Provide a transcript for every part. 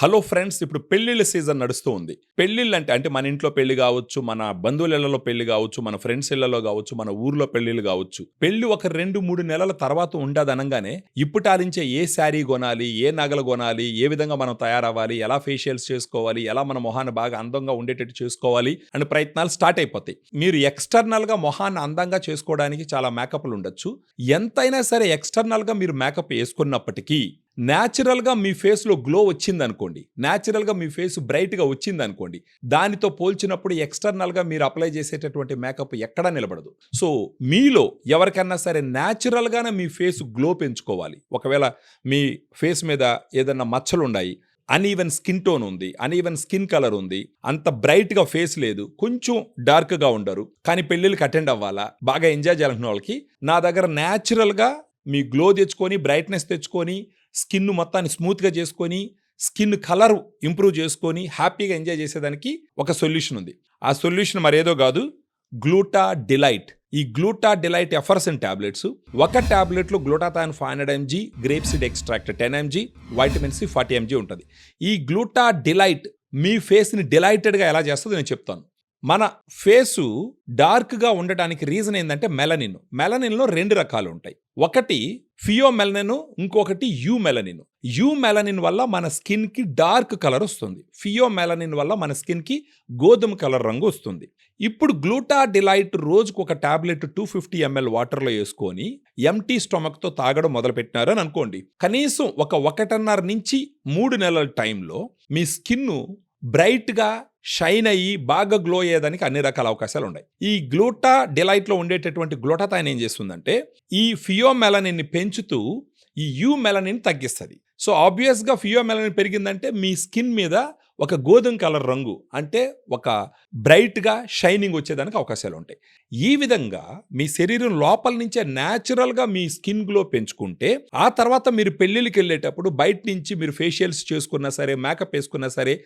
Hello friends, ఇప్పుడు పెళ్ళిళ్ళ season నడుస్తూ ఉంది. పెళ్ళిళ్ళు అంటే మన ఇంట్లో పెళ్లి కావచ్చు, మన బంధువుల ఇళ్లలో పెళ్లి కావచ్చు, మన ఫ్రెండ్స్ ఇళ్లలో కావచ్చు, మన ఊర్లో పెళ్ళిళ్ళు కావచ్చు. పెళ్లి ఒక 2-3 నెలల తర్వాత ఉండదనంగానే ఇప్పుటాలించే ఏ శారీ కొనాలి, ఏ నగలు కొనాలి, ఏ విధంగా మనం తయారవ్వాలి, ఎలా ఫేషియల్స్ చేసుకోవాలి, ఎలా మన మొహాన్ని బాగా అందంగా ఉండేటట్టు చేసుకోవాలి అని ప్రయత్నాలు స్టార్ట్ అయిపోతాయి. మీరు ఎక్స్టర్నల్గా మొహాన్ని అందంగా చేసుకోవడానికి చాలా మేకప్లు ఉండొచ్చు. ఎంతైనా సరే ఎక్స్టర్నల్గా మీరు మేకప్ వేసుకున్నప్పటికీ న్యాచురల్గా మీ ఫేస్లో గ్లో వచ్చిందనుకోండి, న్యాచురల్గా మీ ఫేస్ బ్రైట్గా వచ్చిందనుకోండి, దానితో పోల్చినప్పుడు ఎక్స్టర్నల్గా మీరు అప్లై చేసేటటువంటి మేకప్ ఎక్కడా నిలబడదు. సో మీలో ఎవరికన్నా సరే న్యాచురల్గానే మీ ఫేస్ గ్లో పెంచుకోవాలి. ఒకవేళ మీ ఫేస్ మీద ఏదన్నా మచ్చలు ఉన్నాయి, అన్ఈవెన్ స్కిన్ టోన్ ఉంది, అన్ఈవెన్ స్కిన్ కలర్ ఉంది, అంత బ్రైట్గా ఫేస్ లేదు, కొంచెం డార్క్గా ఉండరు, కానీ పెళ్ళిళ్ళకి అటెండ్ అవ్వాలా, బాగా ఎంజాయ్ చేయాలనుకున్న వాళ్ళకి నా దగ్గర న్యాచురల్గా మీ గ్లో తెచ్చుకొని, బ్రైట్నెస్ తెచ్చుకొని, స్కిన్ మొత్తాన్ని స్మూత్గా చేసుకొని, స్కిన్ కలర్ ఇంప్రూవ్ చేసుకొని హ్యాపీగా ఎంజాయ్ చేసేదానికి ఒక సొల్యూషన్ ఉంది. ఆ సొల్యూషన్ మరేదో కాదు, గ్లూటా డిలైట్. ఈ గ్లూటా డిలైట్ ఎఫర్సన్ టాబ్లెట్స్. ఒక టాబ్లెట్లో glutathione 500 mg, grape seed extract 10 mg, vitamin C 40 mg ఉంటుంది. ఈ గ్లూటా డిలైట్ మీ ఫేస్ని డిలైటెడ్గా ఎలా చేస్తుందో నేను చెప్తాను. మన ఫేసు డార్క్గా ఉండటానికి రీజన్ ఏంటంటే మెలనిన్. మెలనిన్లో 2 రకాలు ఉంటాయి. ఒకటి ఫియోమెలనిన్, ఇంకొకటి యూమెలనిన్. యూమెలనిన్ వల్ల మన స్కిన్కి డార్క్ కలర్ వస్తుంది, ఫియోమెలనిన్ వల్ల మన స్కిన్కి గోధుమ కలర్ రంగు వస్తుంది. ఇప్పుడు గ్లూటా డిలైట్ రోజుకు ఒక టాబ్లెట్ 250 ml వాటర్లో వేసుకొని ఎంటీ స్టొమక్తో తాగడం మొదలుపెట్టినారని అనుకోండి, కనీసం 1.5 నుంచి 3 నెలల టైంలో మీ స్కిన్ బ్రైట్గా షైన్ అయ్యి బాగా గ్లో అయ్యేదానికి అన్ని రకాల అవకాశాలు ఉన్నాయి. ఈ గ్లూటా డిలైట్లో ఉండేటటువంటి గ్లూటాథైన్ ఏం చేస్తుందంటే ఈ ఫియోమెలనిన్ని పెంచుతూ ఈ యూమెలనిన్ తగ్గిస్తుంది. సో ఆబ్వియస్గా ఫియోమెలనిన్ పెరిగిందంటే మీ స్కిన్ మీద ఒక గోధుమ కలర్ రంగు, అంటే ఒక బ్రైట్గా షైనింగ్ వచ్చేదానికి అవకాశాలు ఉంటాయి. ఈ విధంగా మీ శరీరం లోపల నుంచే న్యాచురల్గా మీ స్కిన్ గ్లో పెంచుకుంటే ఆ తర్వాత మీరు పెళ్ళిళ్ళకి వెళ్ళేటప్పుడు బయట నుంచి మీరు ఫేషియల్స్ చేసుకున్నా సరే, మేకప్ వేసుకున్నా సరే,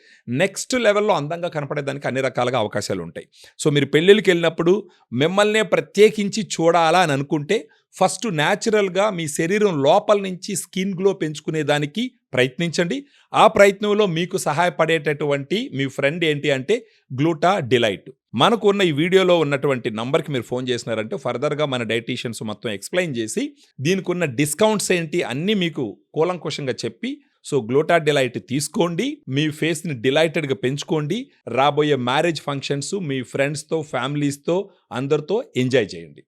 నెక్స్ట్ లెవెల్లో అందంగా కనపడేదానికి అన్ని రకాలుగా అవకాశాలు ఉంటాయి. సో మీరు పెళ్ళిళ్ళకి వెళ్ళినప్పుడు మిమ్మల్నే ప్రత్యేకించి చూడాలా అని అనుకుంటే ఫస్ట్ న్యాచురల్గా మీ శరీరం లోపల నుంచి స్కిన్ గ్లో పెంచుకునేదానికి ప్రయత్నించండి. ఆ ప్రయత్నంలో మీకు సహాయపడేటటువంటి మీ ఫ్రెండ్ ఏంటి అంటే గ్లూటా డిలైట్. మనకు ఉన్న ఈ వీడియోలో ఉన్నటువంటి నంబర్కి మీరు ఫోన్ చేసినారంటే ఫర్దర్గా మన డైటీషియన్స్ మొత్తం ఎక్స్ప్లెయిన్ చేసి దీనికి ఉన్న డిస్కౌంట్స్ ఏంటి అన్నీ మీకు కూలంకుషంగా చెప్పి, సో గ్లూటా డిలైట్ తీసుకోండి, మీ ఫేస్ని డిలైటెడ్గా పెంచుకోండి. రాబోయే మ్యారేజ్ ఫంక్షన్స్ మీ ఫ్రెండ్స్తో, ఫ్యామిలీస్తో అందరితో ఎంజాయ్ చేయండి.